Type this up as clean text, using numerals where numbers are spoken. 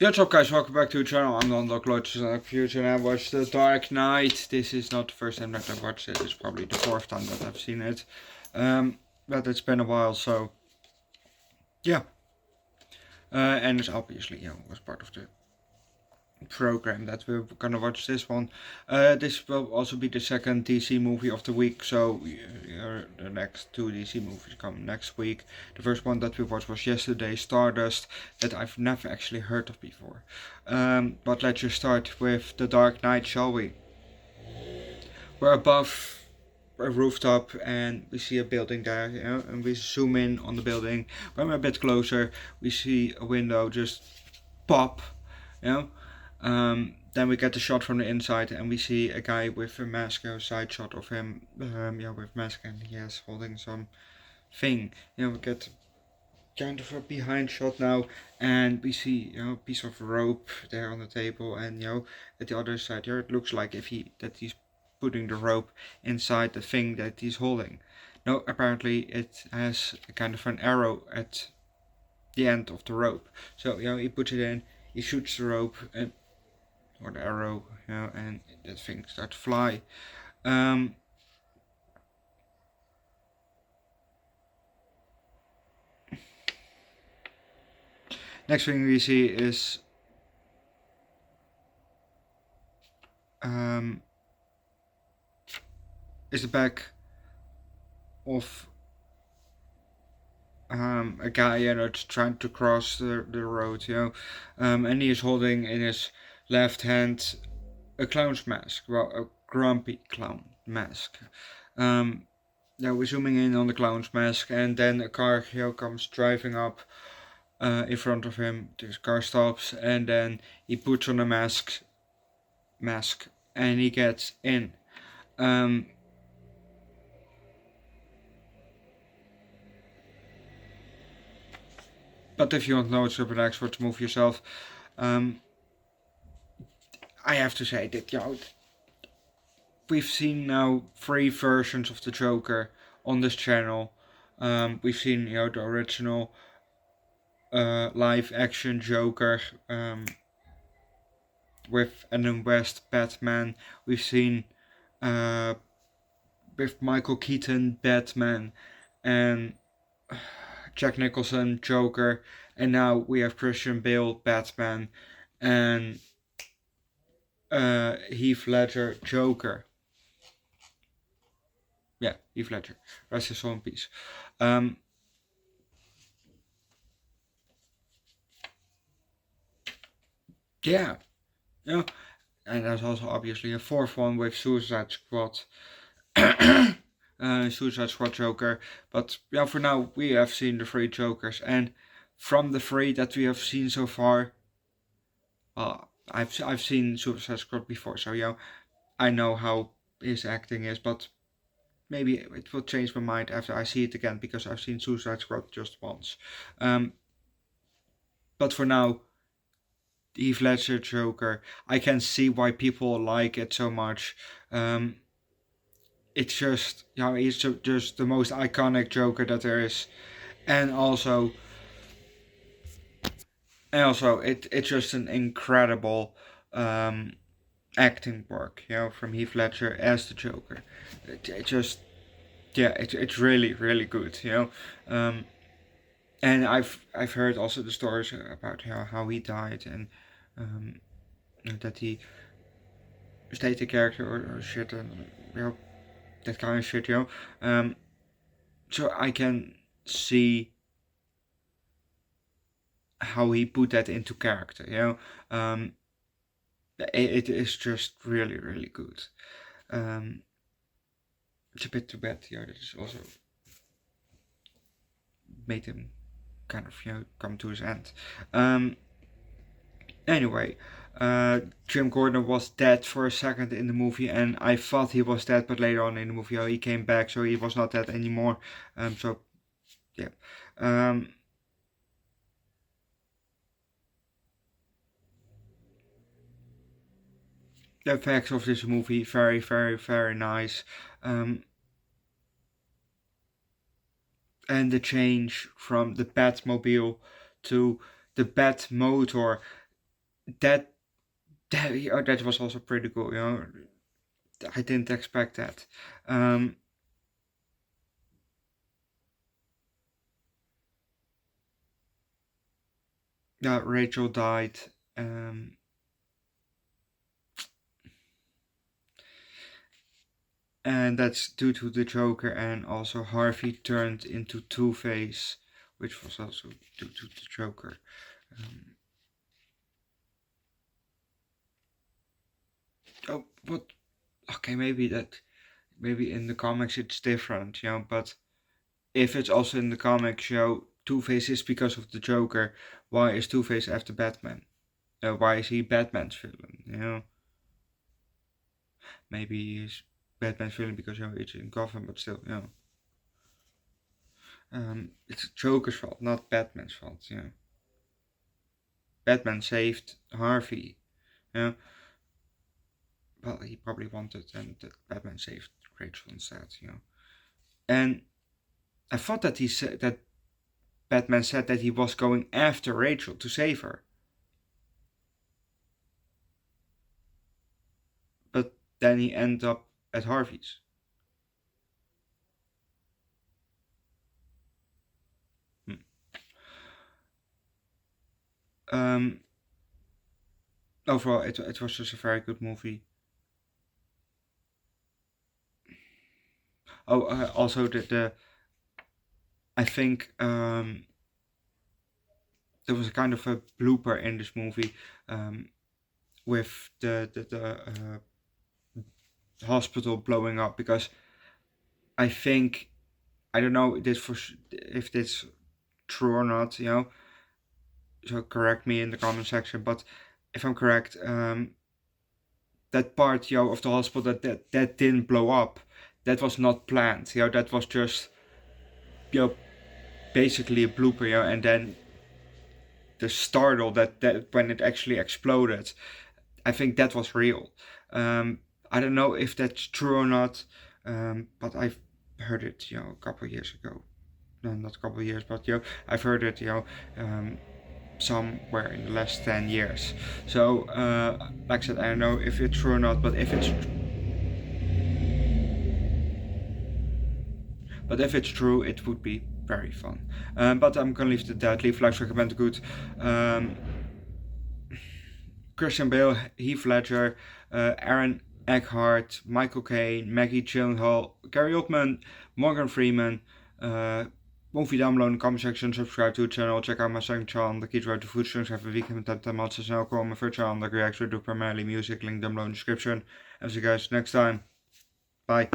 What's up guys, welcome back to the channel. I'm the Underdog Reacts and I watched The Dark Knight. This is not the first time that I've watched it, it's probably the fourth time that I've seen it. But it's been a while, so yeah. And it's obviously, was part of the program that we're gonna watch this one. This will also be the second DC movie of the week, so the next two DC movies come next week. The first one that we watched was yesterday, Stardust, that I've never actually heard of before. But let's just start with The Dark Knight, shall we? We're above a rooftop and we see a building there, and we zoom in on the building. When we're a bit closer, we see a window just pop, then we get the shot from the inside and we see a guy with a mask, a side shot of him, with mask, and he is holding some thing. We get kind of a behind shot now, and we see a piece of rope there on the table, and at the other side here it looks like that he's putting the rope inside the thing that he's holding. No, apparently it has a kind of an arrow at the end of the rope. So he puts it in, he shoots the rope and or the arrow, and that thing starts to fly. Next thing we see is the back of a guy that's trying to cross the road, and he is holding in his left hand a clown's mask, well, a grumpy clown mask. We're zooming in on the clown's mask, and then a car comes driving up in front of him. This car stops, and then he puts on a mask, and he gets in. But if you want to know, it's super nice for the movie yourself. I have to say that we've seen now 3 versions of the Joker on this channel. We've seen the original live action Joker with Adam West Batman. We've seen with Michael Keaton Batman and Jack Nicholson Joker, and now we have Christian Bale Batman and Heath Ledger Joker. Yeah, Heath Ledger. Rest his soul in peace. And there's also obviously a fourth one with Suicide Squad. Suicide Squad Joker. But for now we have seen the 3 Jokers, and from the 3 that we have seen so far, I've seen Suicide Squad before, so I know how his acting is, but maybe it will change my mind after I see it again, because I've seen Suicide Squad just once. But for now, Heath Ledger Joker, I can see why people like it so much. It's just, he's just the most iconic Joker that there is, and also it's just an incredible acting work, from Heath Ledger as the Joker. It's really, really good, and I've heard also the stories about how he died, and that he stayed the character or shit, and that kind of shit, so I can see how he put that into character, it is just really, really good. It's a bit too bad, that is also made him kind of come to his end. Anyway, Jim Gordon was dead for a second in the movie, and I thought he was dead, but later on in the movie he came back, so he was not dead anymore. The effects of this movie, very, very, very nice. And the change from the Batmobile to the Batmotor, that that was also pretty cool. I didn't expect that. Yeah, Rachel died. Um, and that's due to the Joker, and also Harvey turned into Two-Face, which was also due to the Joker. Um, oh, what? Okay, maybe in the comics it's different, but if it's also in the comics, Two-Face is because of the Joker. Why is Two-Face after Batman? Why is he Batman's villain? Maybe he's Batman's villain because it's in Gotham, but still, it's Joker's fault, not Batman's fault. Batman saved Harvey. Well, he probably wanted, and that Batman saved Rachel instead. And I thought that he said that Batman said that he was going after Rachel to save her, but then he ended up at Harvey's. Hmm. Um, Overall, it was just a very good movie. Oh, also the I think there was a kind of a blooper in this movie, with the hospital blowing up, because I think, I don't know if this true or not, so correct me in the comment section, but if I'm correct, that part, of the hospital that didn't blow up, that was not planned, that was just, basically a blooper, and then the startle that when it actually exploded, I think that was real. I don't know if that's true or not, but I've heard it, a couple of years ago. No, not a couple of years, but I've heard it, somewhere in the last 10 years. So, like I said, I don't know if it's true or not, but if it's true, it would be very fun. But I'm gonna leave it at that. Leave likes, recommend good. Christian Bale, Heath Ledger, Aaron Eckhart, Michael Caine, Maggie Gyllenhaal, Gary Oldman, Morgan Freeman. Movie download in the comment section, subscribe to the channel, check out my second channel, The Key to Write the Food Streams, have a weekend met 10 months, and welcome my first channel, Underdog Reacts, where I do primarily music, link down below in the description. And see you guys next time. Bye.